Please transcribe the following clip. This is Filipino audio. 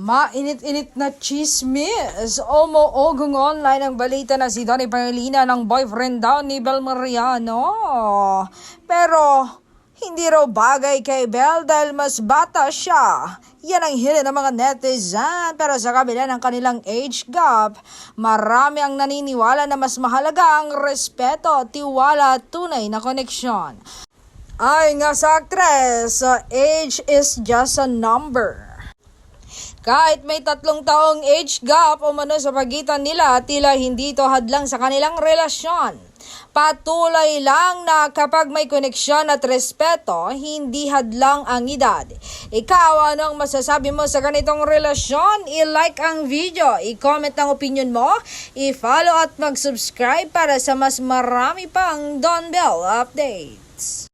Mainit-init na chismis. Umuugong online ang balita na si Donnie Pangilinan ng boyfriend daw ni Bel Mariano. Pero hindi raw bagay kay Bel dahil mas bata siya. Yan ang hiling ng mga netizen. Pero sa kabila ng kanilang age gap, marami ang naniniwala na mas mahalaga ang respeto, tiwala at tunay na koneksyon. Ay nga sa aktres, age is just a number. Kahit may 3 taong age gap o mano sa pagitan nila, tila hindi ito hadlang sa kanilang relasyon. Patuloy lang na kapag may koneksyon at respeto, hindi hadlang ang edad. Ikaw, anong masasabi mo sa ganitong relasyon? I-like ang video, i-comment ang opinion mo, i-follow at mag-subscribe para sa mas marami pang Don Bell updates.